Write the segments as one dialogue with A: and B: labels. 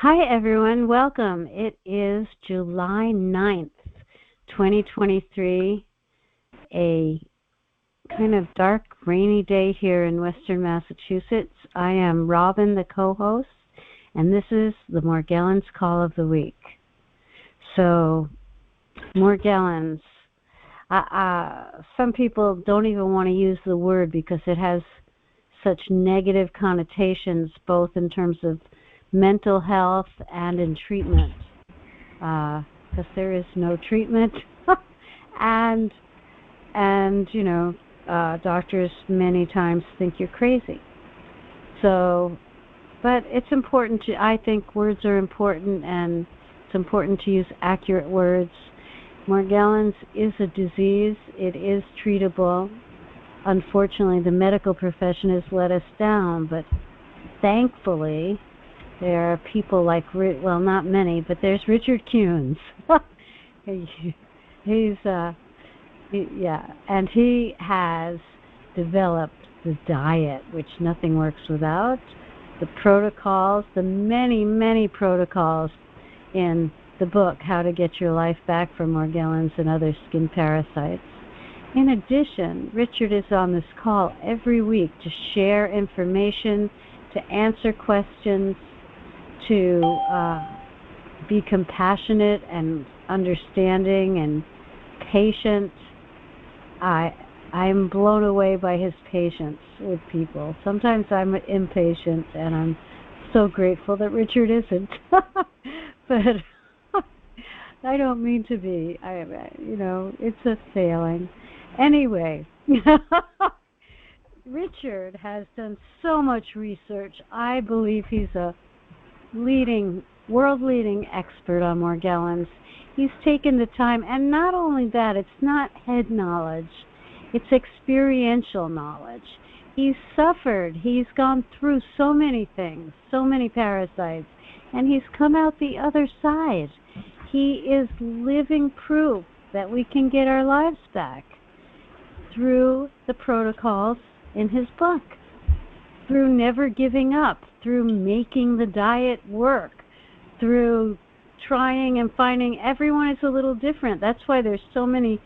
A: Hi, everyone. Welcome. It is July 9th, 2023, a kind of dark, rainy day here in Western Massachusetts. I am Robin, the co-host, and this is the Morgellons Call of the Week. So, Morgellons. Some people don't even want to use the word because it has such negative connotations, both in terms of mental health and in treatment, because there is no treatment, and doctors many times think you're crazy. So, but it's important to. I think words are important, and it's important to use accurate words. Morgellons is a disease. It is treatable. Unfortunately, the medical profession has let us down, but thankfully, there are people like, well, not many, but there's Richard Kuhns. And he has developed the diet, which nothing works without, the protocols, the many, many protocols in the book, How to Get Your Life Back from Morgellons and Other Skin Parasites. In addition, Richard is on this call every week to share information, to answer questions, to be compassionate and understanding and patient. I'm blown away by his patience with people. Sometimes I'm impatient, and I'm so grateful that Richard isn't. But I don't mean to be. It's a failing. Anyway, Richard has done so much research. I believe he's a world-leading expert on Morgellons. He's taken the time, and not only that, it's not head knowledge, it's experiential knowledge. He's suffered, he's gone through so many things, so many parasites, and he's come out the other side. He is living proof that we can get our lives back through the protocols in his book, through never giving up, through making the diet work, through trying and finding. Everyone is a little different. That's why there's so many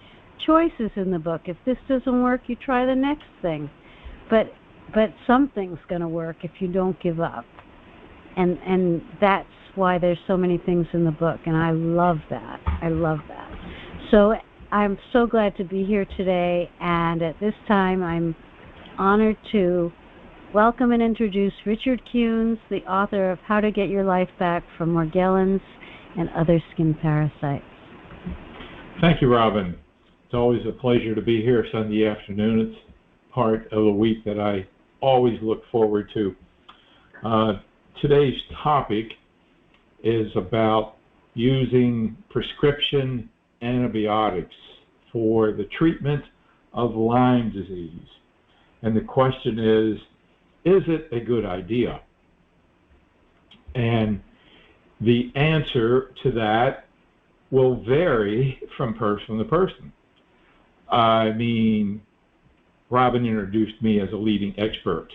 A: choices in the book. If this doesn't work, you try the next thing. But something's going to work if you don't give up. And that's why there's so many things in the book, and I love that. So I'm so glad to be here today, and at this time I'm honored to welcome and introduce Richard Kuhns, the author of How to Get Your Life Back from Morgellons and Other Skin Parasites.
B: Thank you, Robin. It's always a pleasure to be here Sunday afternoon. It's part of the week that I always look forward to. Today's topic is about using prescription antibiotics for the treatment of Lyme disease. And the question is it a good idea? And the answer to that will vary from person to person. I mean, Robin introduced me as a leading expert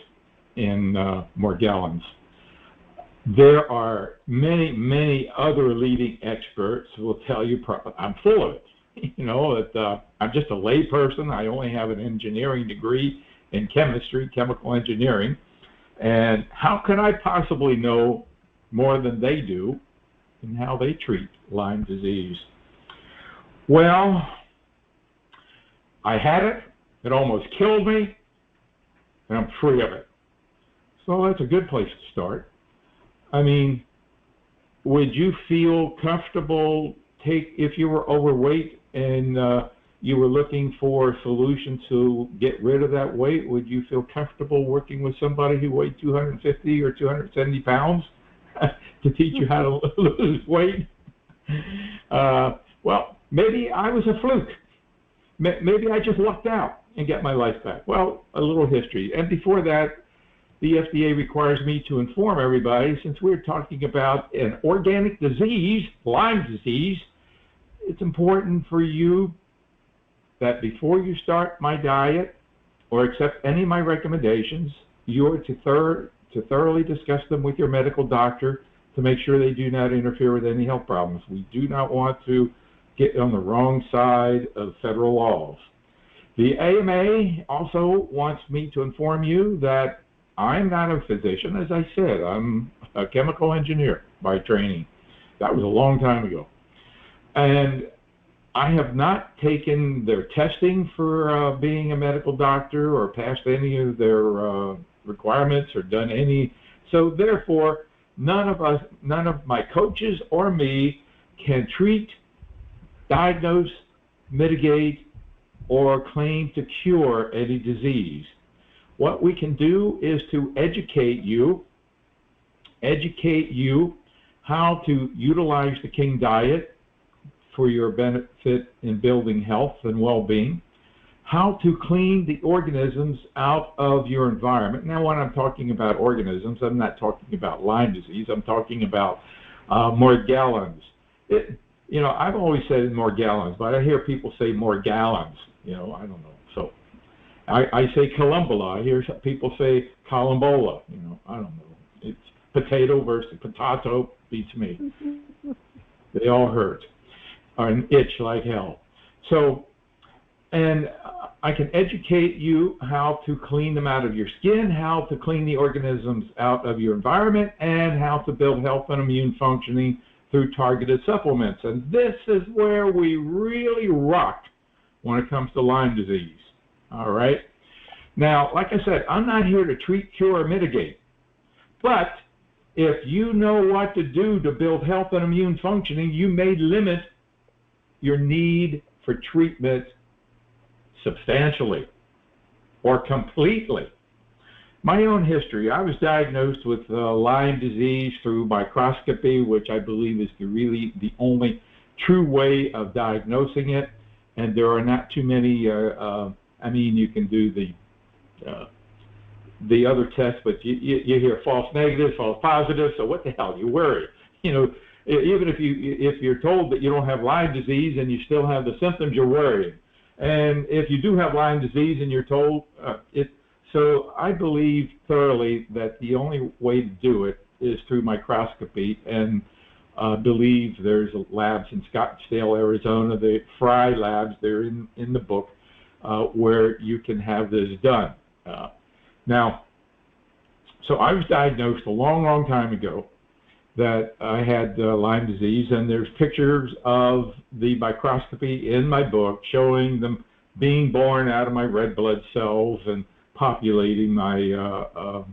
B: in Morgellons. There are many, many other leading experts who will tell you, I'm full of it. That I'm just a lay person. I only have an engineering degree in chemistry, chemical engineering. And how can I possibly know more than they do in how they treat Lyme disease? Well, I had it. It almost killed me, and I'm free of it. So that's a good place to start. I mean, would you feel comfortable if you were overweight and you were looking for a solution to get rid of that weight? Would you feel comfortable working with somebody who weighed 250 or 270 pounds to teach you how to lose weight? Well, maybe I was a fluke. Maybe I just lucked out and get my life back. Well, a little history. And before that, the FDA requires me to inform everybody, since we're talking about an organic disease, Lyme disease, it's important for you that before you start my diet or accept any of my recommendations, you are to thoroughly discuss them with your medical doctor to make sure they do not interfere with any health problems. We do not want to get on the wrong side of federal laws. The AMA also wants me to inform you that I'm not a physician. As I said, I'm a chemical engineer by training. That was a long time ago. And I have not taken their testing for being a medical doctor or passed any of their requirements or done any. So therefore, none of my coaches or me can treat, diagnose, mitigate, or claim to cure any disease. What we can do is to educate you how to utilize the King diet for your benefit in building health and well-being, how to clean the organisms out of your environment. Now, when I'm talking about organisms, I'm not talking about Lyme disease. I'm talking about Morgellons. I've always said Morgellons, but I hear people say Morgellons. I don't know. So I say Columbula. I hear some people say Columbola. I don't know. It's potato versus potato beats me. They all hurt. Or an itch like hell. So, and I can educate you how to clean them out of your skin, how to clean the organisms out of your environment, and how to build health and immune functioning through targeted supplements. And this is where we really rock when it comes to Lyme disease. All right? Now, like I said, I'm not here to treat, cure, or mitigate. But if you know what to do to build health and immune functioning, you may limit your need for treatment substantially or completely. My own history, I was diagnosed with Lyme disease through microscopy, which I believe is really the only true way of diagnosing it. And there are not too many, you can do the other tests, but you hear false negatives, false positives, so what the hell, you worry. Even if you're told that you don't have Lyme disease and you still have the symptoms, you're worried. And if you do have Lyme disease and you're told so I believe thoroughly that the only way to do it is through microscopy, and believe there's labs in Scottsdale, Arizona, the Fry labs, they're in the book, where you can have this done. So I was diagnosed a long time ago that I had Lyme disease, and there's pictures of the microscopy in my book showing them being born out of my red blood cells and populating my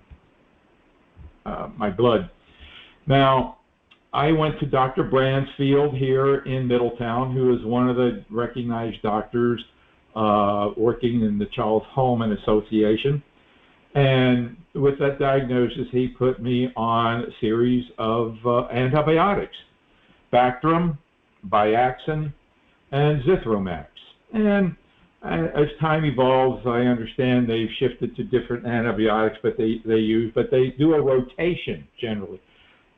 B: my blood. Now, I went to Dr. Bransfield here in Middletown, who is one of the recognized doctors working in the Charles Holman Association. And with that diagnosis, he put me on a series of antibiotics, Bactrim, Biaxin, and Zithromax. And as time evolves, I understand they've shifted to different antibiotics but they do a rotation generally.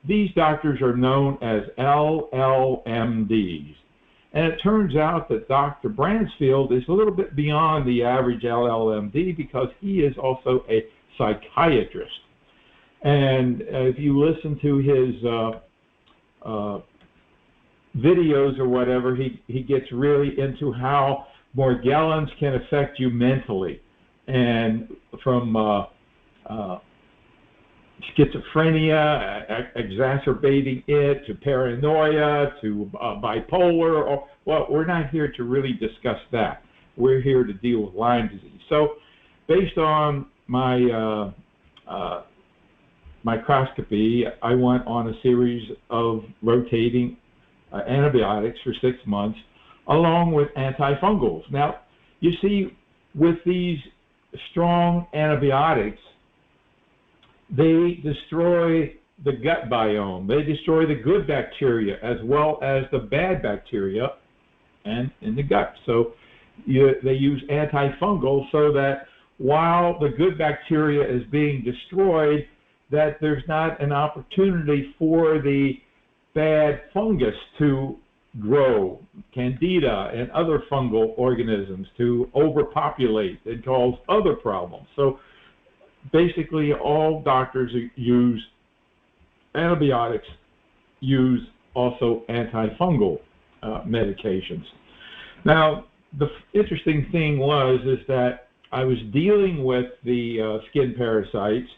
B: These doctors are known as LLMDs. And it turns out that Dr. Bransfield is a little bit beyond the average LLMD because he is also a psychiatrist. And if you listen to his videos or whatever, he gets really into how Morgellons can affect you mentally, and from schizophrenia, exacerbating it, to paranoia, to bipolar. Well, we're not here to really discuss that. We're here to deal with Lyme disease. So based on my microscopy, I went on a series of rotating antibiotics for 6 months, along with antifungals. Now, you see, with these strong antibiotics, they destroy the gut biome. They destroy the good bacteria as well as the bad bacteria and in the gut. So they use antifungals so that while the good bacteria is being destroyed, that there's not an opportunity for the bad fungus to grow, candida and other fungal organisms to overpopulate and cause other problems. So basically all doctors use antibiotics use also antifungal medications. Now, the interesting thing is that I was dealing with the skin parasites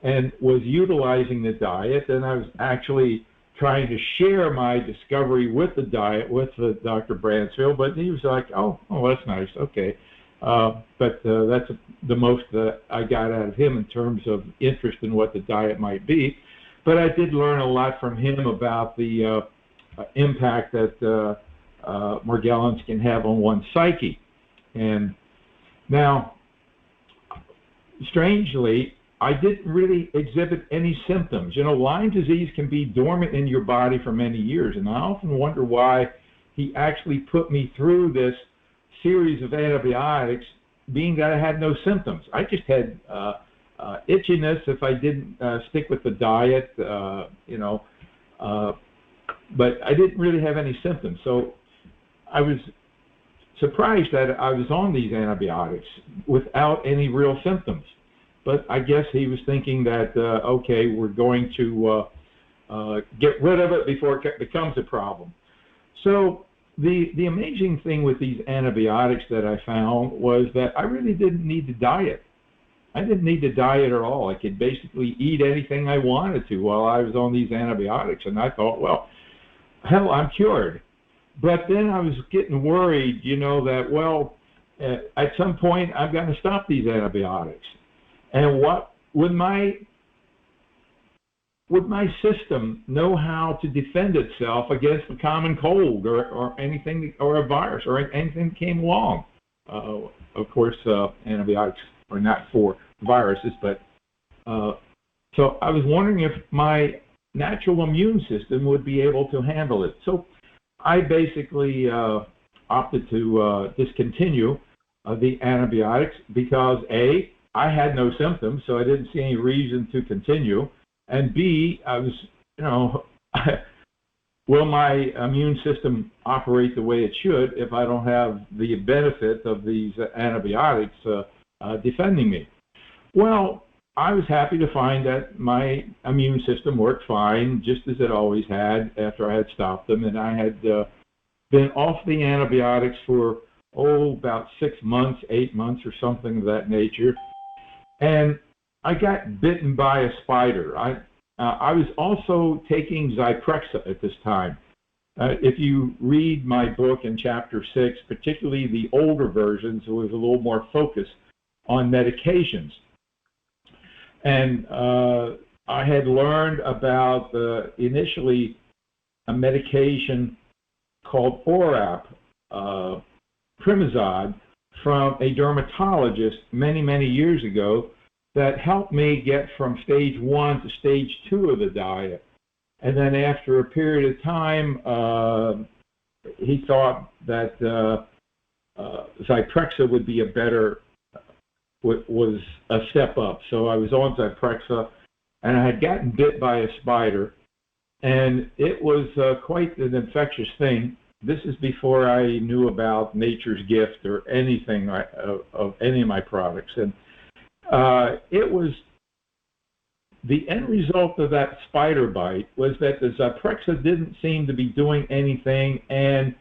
B: and was utilizing the diet, and I was actually trying to share my discovery with the diet with Dr. Bransfield, but he was like, oh, that's nice, okay. But that's the most that I got out of him in terms of interest in what the diet might be. But I did learn a lot from him about the impact that Morgellons can have on one's psyche. And now, strangely, I didn't really exhibit any symptoms. You know, Lyme disease can be dormant in your body for many years, and I often wonder why he actually put me through this series of antibiotics, being that I had no symptoms. I just had itchiness if I didn't stick with the diet, but I didn't really have any symptoms. So I was surprised that I was on these antibiotics without any real symptoms. But I guess he was thinking that, okay, we're going to get rid of it before it becomes a problem. So the amazing thing with these antibiotics that I found was that I really didn't need to diet. I didn't need to diet at all. I could basically eat anything I wanted to while I was on these antibiotics. And I thought, well, hell, I'm cured. But then I was getting worried, that, well, at some point I'm going to stop these antibiotics. And what would my system know how to defend itself against a common cold or anything, or a virus or anything that came along? Of course, antibiotics are not for viruses, but so I was wondering if my natural immune system would be able to handle it. So I basically opted to discontinue the antibiotics because A, I had no symptoms, so I didn't see any reason to continue. And B, I was, will my immune system operate the way it should if I don't have the benefit of these antibiotics defending me? Well, I was happy to find that my immune system worked fine, just as it always had after I had stopped them. And I had been off the antibiotics for, about 6 months, 8 months or something of that nature. And I got bitten by a spider. I was also taking Zyprexa at this time. If you read my book in Chapter 6, particularly the older versions, it was a little more focused on medications. And I had learned about initially a medication called Orap, Primazod, from a dermatologist many, many years ago that helped me get from stage 1 to stage 2 of the diet. And then after a period of time, he thought that Zyprexa would be was a step up. So I was on Zyprexa, and I had gotten bit by a spider, and it was quite an infectious thing. This is before I knew about Nature's Gift or anything of any of my products. And it was the end result of that spider bite was that the Zyprexa didn't seem to be doing anything, and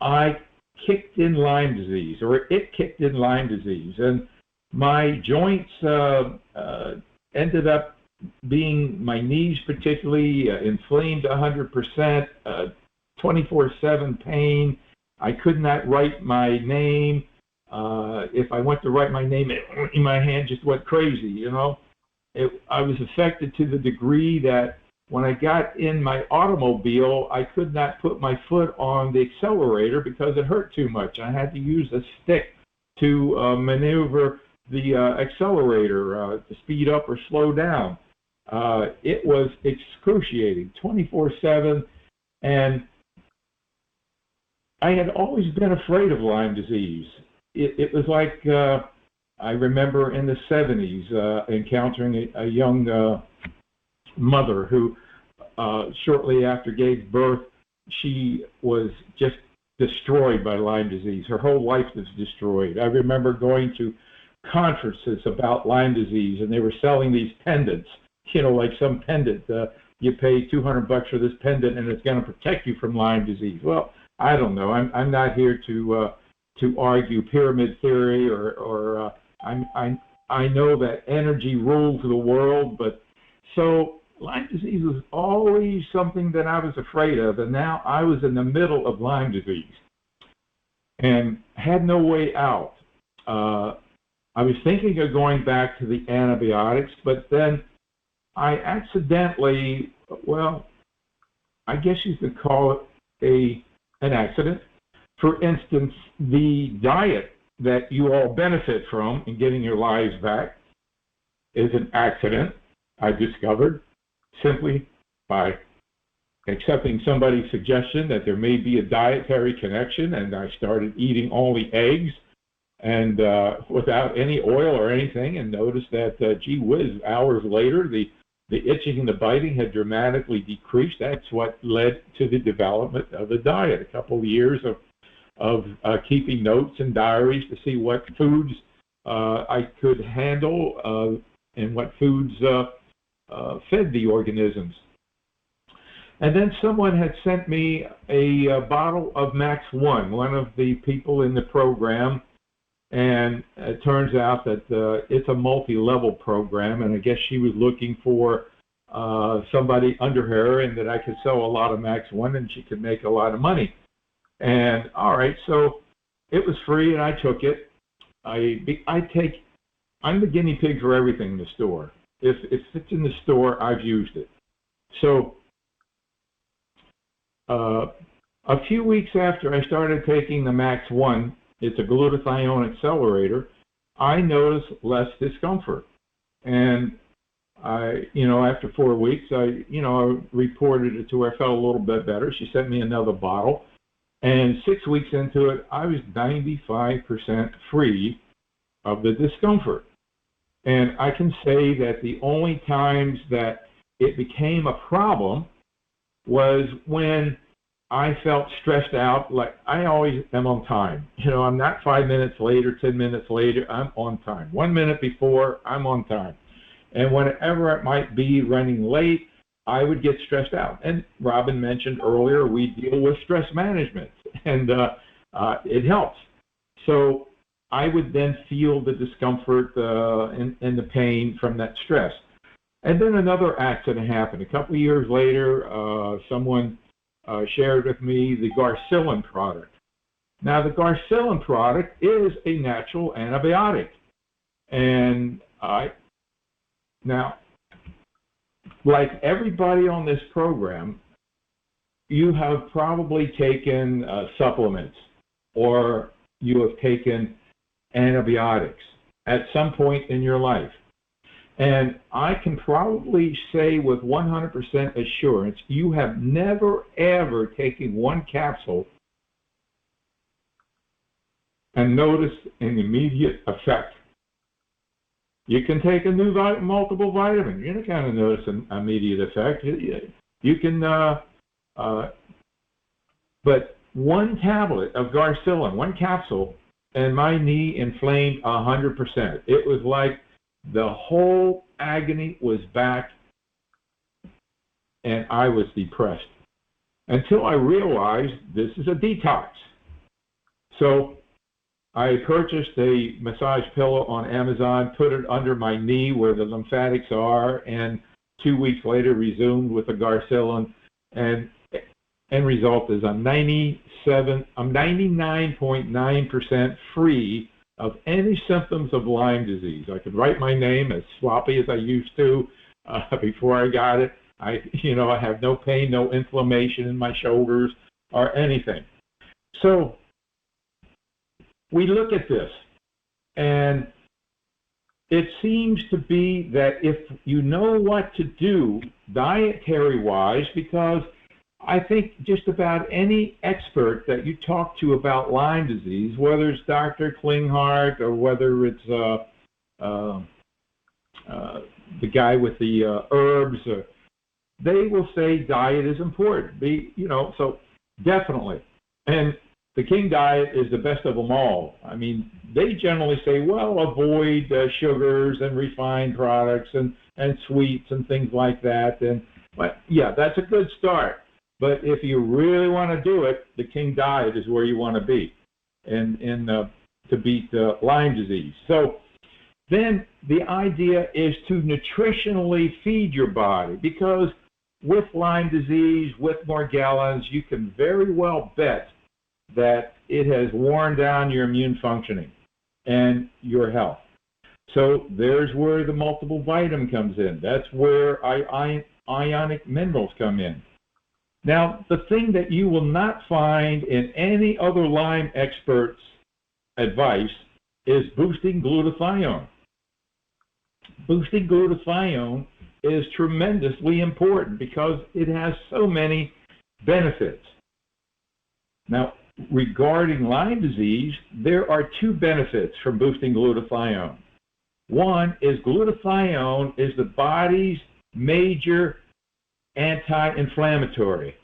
B: I kicked in Lyme disease, or it kicked in Lyme disease. And my joints ended up being, my knees particularly, inflamed 100%, 24/7 pain. I could not write my name. If I went to write my name, my hand just went crazy, I was affected to the degree that when I got in my automobile, I could not put my foot on the accelerator because it hurt too much. I had to use a stick to maneuver the accelerator to speed up or slow down. It was excruciating, 24/7, and I had always been afraid of Lyme disease. It was like I remember in the 70s encountering a young mother who shortly after gave birth, she was just destroyed by Lyme disease. Her whole life was destroyed. I remember going to conferences about Lyme disease, and they were selling these pendants, like some pendant you pay $200 for this pendant and it's going to protect you from Lyme disease. Well, I don't know. I'm not here to argue pyramid theory or I know that energy rules the world, but so Lyme disease was always something that I was afraid of, and now I was in the middle of Lyme disease and had no way out. I was thinking of going back to the antibiotics, but then I accidentally, well, I guess you could call it an accident. For instance, the diet that you all benefit from in getting your lives back is an accident, I discovered, simply by accepting somebody's suggestion that there may be a dietary connection, and I started eating all the eggs and without any oil or anything, and noticed that, gee whiz, hours later, the itching and the biting had dramatically decreased. That's what led to the development of the diet. A couple of years of keeping notes and diaries to see what foods I could handle and what foods fed the organisms. And then someone had sent me a bottle of Max 1, one of the people in the program, and it turns out that it's a multi-level program, and I guess she was looking for somebody under her and that I could sell a lot of Max 1 and she could make a lot of money. And all right, so it was free and I took it. I'm the guinea pig for everything in the store. If it's in the store, I've used it. So a few weeks after I started taking the Max 1, it's a glutathione accelerator, I noticed less discomfort. And after 4 weeks, I reported it to her. I felt a little bit better. She sent me another bottle. And 6 weeks into it, I was 95% free of the discomfort. And I can say that the only times that it became a problem was when I felt stressed out. Like, I always am on time. I'm not 5 minutes later, 10 minutes later, I'm on time. 1 minute before, I'm on time. And whenever it might be running late, I would get stressed out. And Robin mentioned earlier, we deal with stress management, and it helps. So I would then feel the discomfort and the pain from that stress. And then another accident happened. A couple of years later, someone shared with me the Garcillin product. Now, the Garcillin product is a natural antibiotic. And now, like everybody on this program, you have probably taken supplements or you have taken antibiotics at some point in your life. And I can probably say with 100% assurance, you have never, ever taken one capsule and noticed an immediate effect. You can take a new multiple vitamin. You're not going to notice an immediate effect. You can, but one tablet of Garcillin, one capsule, and my knee inflamed 100%. It was like the whole agony was back, and I was depressed until I realized this is a detox. So I purchased a massage pillow on Amazon, put it under my knee where the lymphatics are, and 2 weeks later resumed with the Garcillin, and end result is I'm 99.9% free of any symptoms of Lyme disease. I could write my name as sloppy as I used to before I got it. I have no pain, no inflammation in my shoulders or anything. So we look at this, and it seems to be that if you know what to do dietary-wise, because I think just about any expert that you talk to about Lyme disease, whether it's Dr. Klinghardt or whether it's the guy with the herbs, they will say diet is important. So definitely. And the King diet is the best of them all. I mean, they generally say, well, avoid sugars and refined products and sweets and things like that. But yeah, that's a good start. But if you really want to do it, the King diet is where you want to be, to beat Lyme disease. So then the idea is to nutritionally feed your body, because with Lyme disease, with Morgellons, you can very well bet that it has worn down your immune functioning and your health. So there's where the multiple vitamin comes in. That's where ionic minerals come in. Now, the thing that you will not find in any other Lyme expert's advice is boosting glutathione. Boosting glutathione is tremendously important because it has so many benefits. Now, regarding Lyme disease, there are two benefits from boosting glutathione. One is glutathione is the body's major anti-inflammatory,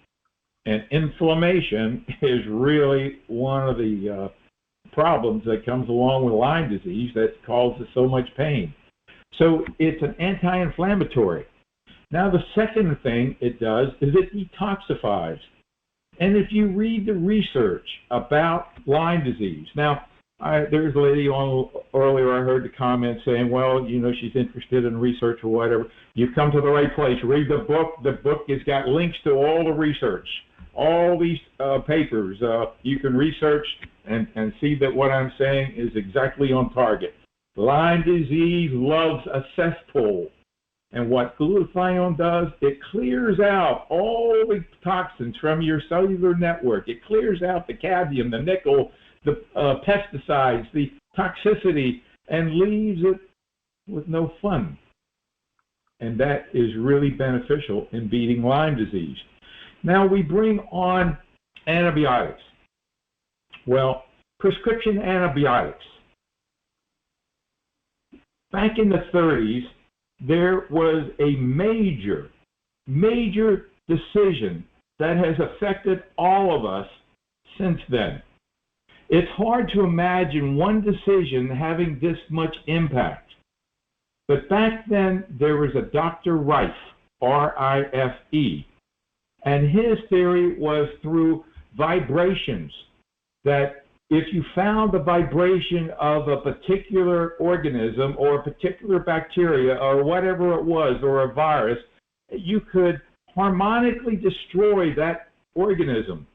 B: and inflammation is really one of the problems that comes along with Lyme disease that causes so much pain. So it's an anti-inflammatory. Now the second thing it does is it detoxifies. And if you read the research about Lyme disease, now there's a lady on earlier, I heard the comment saying, well, you know, she's interested in research or whatever. You've come to the right place. Read the book. The book has got links to all the research, all these papers. You can research and see that what I'm saying is exactly on target. Lyme disease loves a cesspool. And what glutathione does, it clears out all the toxins from your cellular network. It clears out the cadmium, the nickel, the pesticides, the toxicity, and leaves it with no fun. And that is really beneficial in beating Lyme disease. Now we bring on antibiotics. Well, prescription antibiotics. Back in the 30s, there was a major decision that has affected all of us since then. It's hard to imagine one decision having this much impact. But back then, there was a Dr. Rife, R-I-F-E, and his theory was through vibrations, that if you found the vibration of a particular organism or a particular bacteria or whatever it was, or a virus, you could harmonically destroy that organism.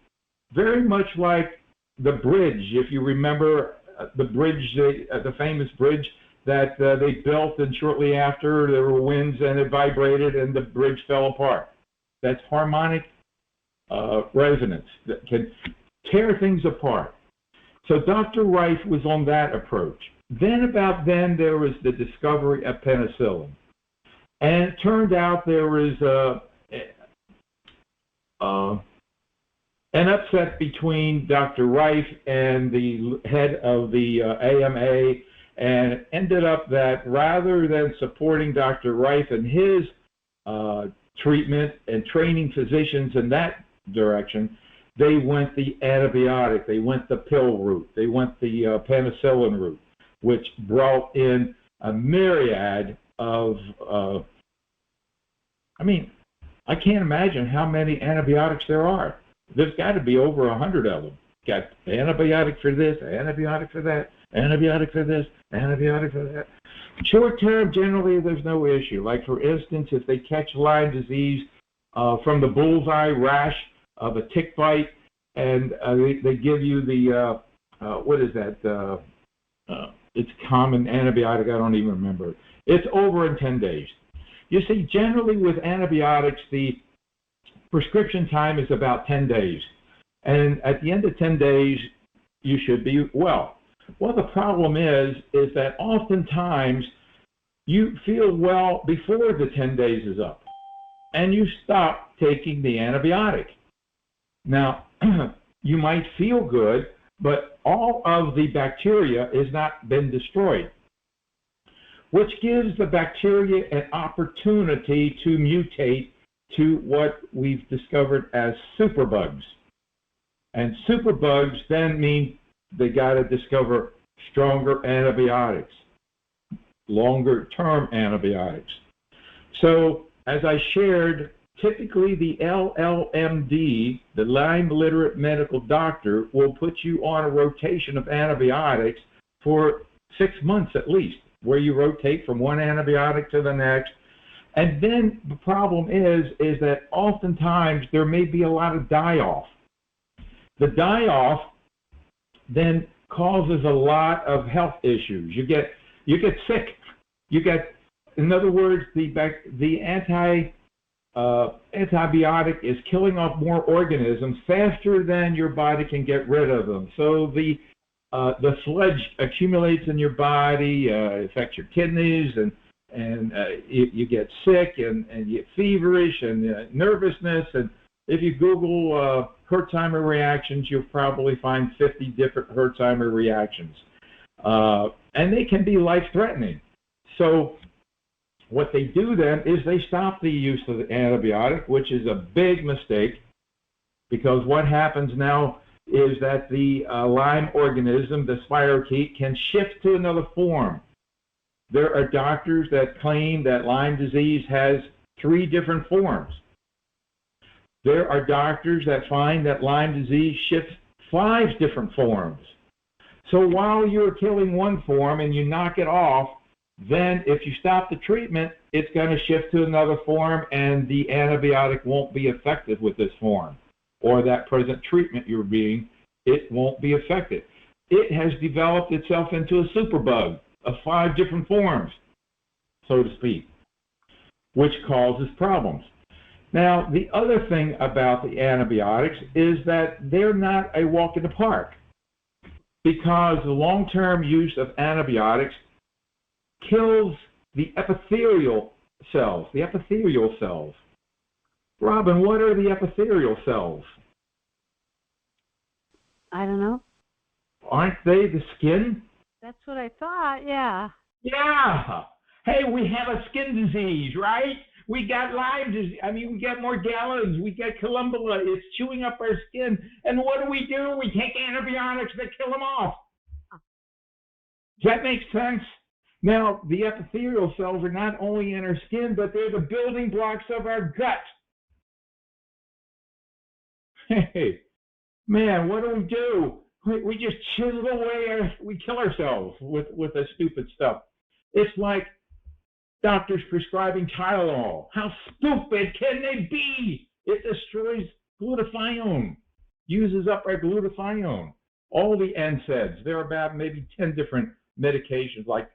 B: Very much like the bridge, if you remember the bridge, the famous bridge that they built, and shortly after there were winds and it vibrated and the bridge fell apart. That's harmonic resonance that can tear things apart. So Dr. Rife was on that approach. Then there was the discovery of penicillin. And it turned out there was an upset between Dr. Rife and the head of the AMA, and it ended up that rather than supporting Dr. Rife and his treatment and training physicians in that direction, they went the antibiotic, they went the pill route, they went the penicillin route, which brought in a myriad of, I can't imagine how many antibiotics there are. There's got to be over 100 of them. Got antibiotic for this, antibiotic for that, antibiotic for this, antibiotic for that. Short term, generally, there's no issue. Like, for instance, if they catch Lyme disease from the bullseye rash of a tick bite, and they give you the, what is that? It's common antibiotic, I don't even remember. It's over in 10 days. You see, generally with antibiotics, the prescription time is about 10 days. And at the end of 10 days, you should be well. Well, the problem is that oftentimes you feel well before the 10 days is up, and you stop taking the antibiotic. Now, you might feel good, but all of the bacteria has not been destroyed, which gives the bacteria an opportunity to mutate to what we've discovered as superbugs. And superbugs then mean they got to discover stronger antibiotics, longer term antibiotics. So as I shared typically the LLMD, the Lyme literate medical doctor, will put you on a rotation of antibiotics for 6 months at least, where you rotate from one antibiotic to the next. And then the problem is that oftentimes there may be a lot of die-off. The die-off then causes a lot of health issues. You get sick. In other words, the antibiotic is killing off more organisms faster than your body can get rid of them. So the sludge accumulates in your body, affects your kidneys, and you get sick and you get feverish and nervousness. And if you Google Herxheimer reactions, you'll probably find 50 different Herxheimer reactions. And they can be life-threatening. So what they do then is they stop the use of the antibiotic, which is a big mistake, because what happens now is that the Lyme organism, the spirochete, can shift to another form. There are doctors that claim that Lyme disease has 3 different forms. There are doctors that find that Lyme disease shifts 5 different forms. So while you're killing one form and you knock it off, then if you stop the treatment, it's going to shift to another form and the antibiotic won't be effective with this form. Or that present treatment you're being, it won't be effective. It has developed itself into a superbug of 5 different forms, so to speak, which causes problems. Now, the other thing about the antibiotics is that they're not a walk in the park, because the long-term use of antibiotics kills the epithelial cells. Robin, what are the epithelial cells?
A: I don't know.
B: Aren't they the skin?
A: That's what I thought, yeah.
B: Yeah. Hey, we have a skin disease, right? We got Lyme disease. We got Morgellons. We got Columbella. It's chewing up our skin. And what do? We take antibiotics that kill them off. Does that make sense? Now, the epithelial cells are not only in our skin, but they're the building blocks of our gut. Hey, man, what do? We just chisel away, we kill ourselves with this stupid stuff. It's like doctors prescribing Tylenol. How stupid can they be? It destroys glutathione, uses up our glutathione. All the NSAIDs, there are about maybe 10 different medications like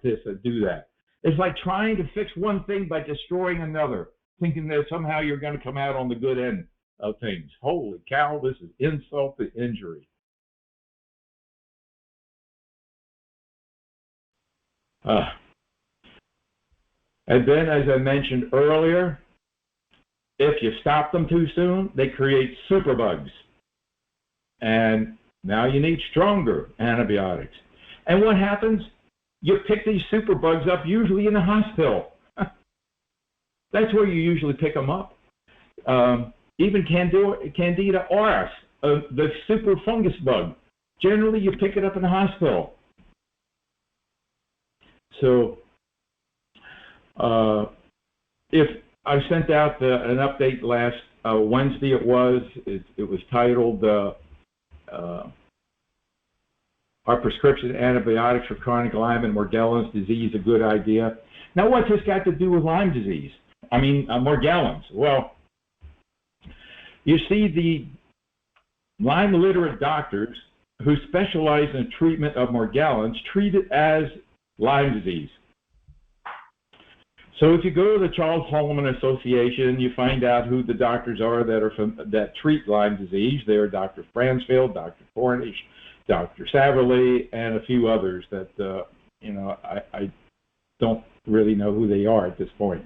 B: this that do that. It's like trying to fix one thing by destroying another, thinking that somehow you're going to come out on the good end of things. Holy cow, this is insult to injury. And then, as I mentioned earlier, if you stop them too soon, they create superbugs. And now you need stronger antibiotics. And what happens? You pick these superbugs up usually in the hospital. That's where you usually pick them up. Even Candida auris, the super fungus bug. Generally, you pick it up in the hospital. So, if I sent out an update last Wednesday, it was titled "Are Prescription Antibiotics for Chronic Lyme and Morgellons Disease a Good Idea?" Now, what's this got to do with Lyme disease? Morgellons. Well, you see, the Lyme literate doctors who specialize in the treatment of Morgellons treat it as Lyme disease. So if you go to the Charles Holman Association, you find out who the doctors are that treat Lyme disease. They're Dr. Fransfield, Dr. Cornish, Dr. Saverly, and a few others that I don't really know who they are at this point.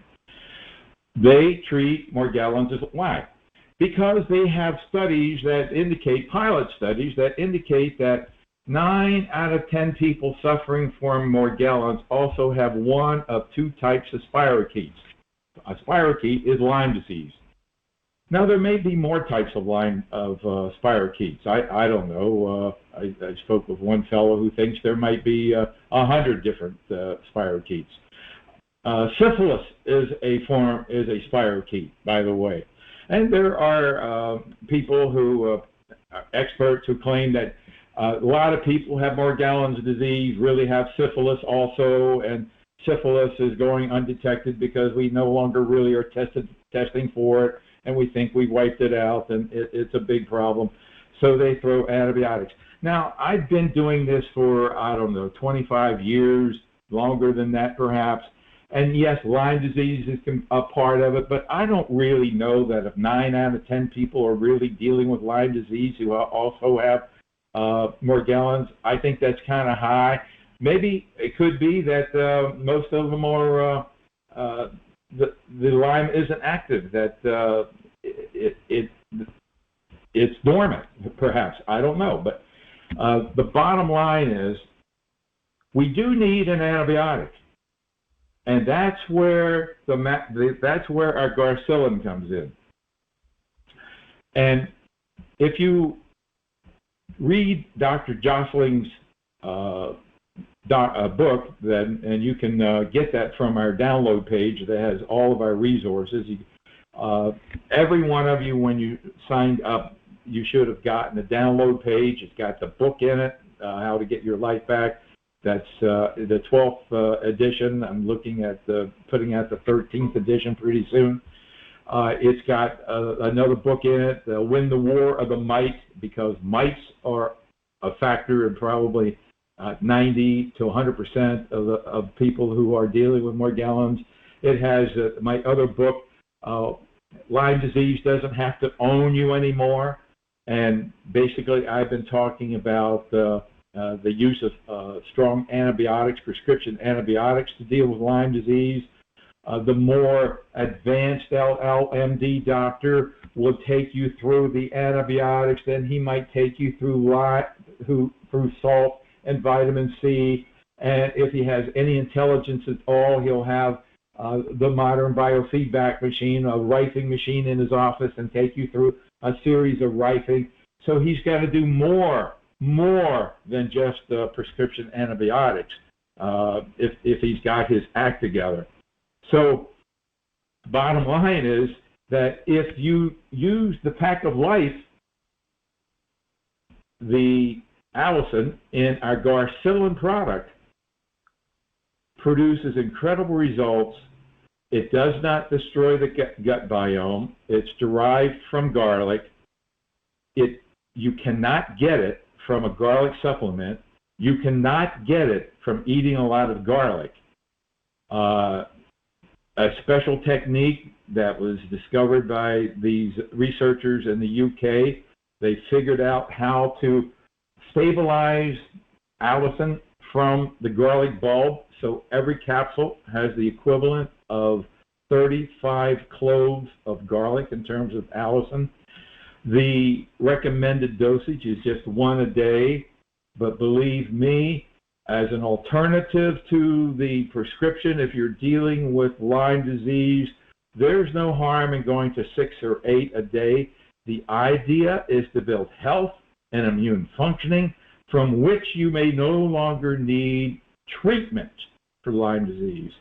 B: They treat Morgellons as why? Because they have studies that indicate, pilot studies that indicate that 9 out of 10 people suffering from Morgellons also have one of 2 types of spirochetes. A spirochete is Lyme disease. Now, there may be more types of spirochetes. I don't know. I spoke with one fellow who thinks there might be 100 different spirochetes. Syphilis is a spirochete, by the way. And there are people who, experts who claim that a lot of people have Morgellons disease, really have syphilis also, and syphilis is going undetected because we no longer really are testing for it, and we think we've wiped it out, and it's a big problem. So they throw antibiotics. Now, I've been doing this for, I don't know, 25 years, longer than that perhaps. And yes, Lyme disease is a part of it, but I don't really know that if 9 out of 10 people are really dealing with Lyme disease who also have Morgellons, I think that's kind of high. Maybe it could be that most of them are, the Lyme isn't active, that it's dormant, perhaps. I don't know. But the bottom line is we do need an antibiotic. And that's where that's where our Garcillin comes in. And if you read Dr. Jocelyn's book, then, and you can get that from our download page that has all of our resources. Every one of you, when you signed up, you should have gotten a download page. It's got the book in it, How to Get Your Life Back. That's the 12th edition. I'm looking at putting out the 13th edition pretty soon. It's got another book in it, Win the War of the Mite, because mites are a factor in probably 90 to 100% of people who are dealing with Morgellons. It has my other book, Lyme Disease Doesn't Have to Own You Anymore. And basically, I've been talking about the use of strong antibiotics, prescription antibiotics to deal with Lyme disease. The more advanced LMD doctor will take you through the antibiotics, then he might take you through salt and vitamin C. And if he has any intelligence at all, he'll have the modern biofeedback machine, a rifing machine in his office, and take you through a series of rifing. So he's got to do more than just prescription antibiotics if he's got his act together. So bottom line is that if you use the Pack of Life, the allicin in our Garcillin product produces incredible results. It does not destroy the gut biome. It's derived from garlic. You cannot get it from a garlic supplement. You cannot get it from eating a lot of garlic. A special technique that was discovered by these researchers in the UK, they figured out how to stabilize allicin from the garlic bulb. So every capsule has the equivalent of 35 cloves of garlic in terms of allicin. The recommended dosage is just 1 a day, but believe me, as an alternative to the prescription, if you're dealing with Lyme disease, there's no harm in going to 6 or 8 a day. The idea is to build health and immune functioning from which you may no longer need treatment for Lyme disease.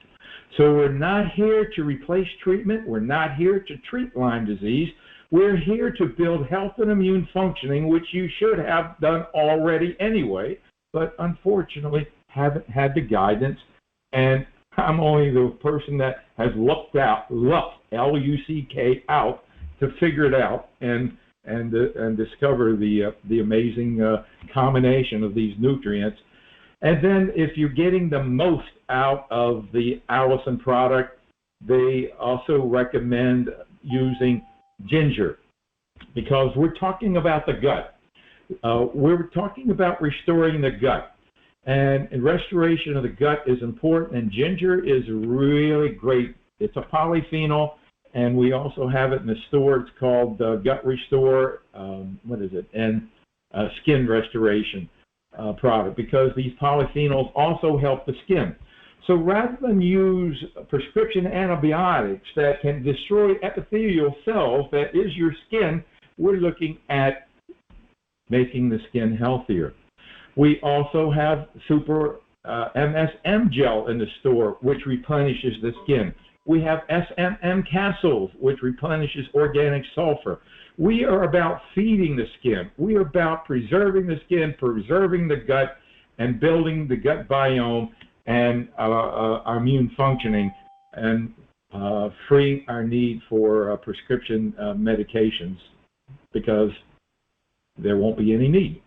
B: So we're not here to replace treatment. We're not here to treat Lyme disease. We're here to build health and immune functioning, which you should have done already anyway, but unfortunately haven't had the guidance. And I'm only the person that has looked, L-U-C-K, out, to figure it out and discover the amazing combination of these nutrients. And then if you're getting the most out of the allicin product, they also recommend using ginger, because we're talking about the gut. We're talking about restoring the gut. And restoration of the gut is important, and ginger is really great. It's a polyphenol, and we also have it in the store. It's called Gut Restore, and Skin Restoration product, because these polyphenols also help the skin. So rather than use prescription antibiotics that can destroy epithelial cells, that is your skin, we're looking at making the skin healthier. We also have super MSM gel in the store, which replenishes the skin. We have SMM capsules, which replenishes organic sulfur. We are about feeding the skin. We are about preserving the skin, preserving the gut, and building the gut biome and our immune functioning, and freeing our need for prescription medications, because there won't be any need.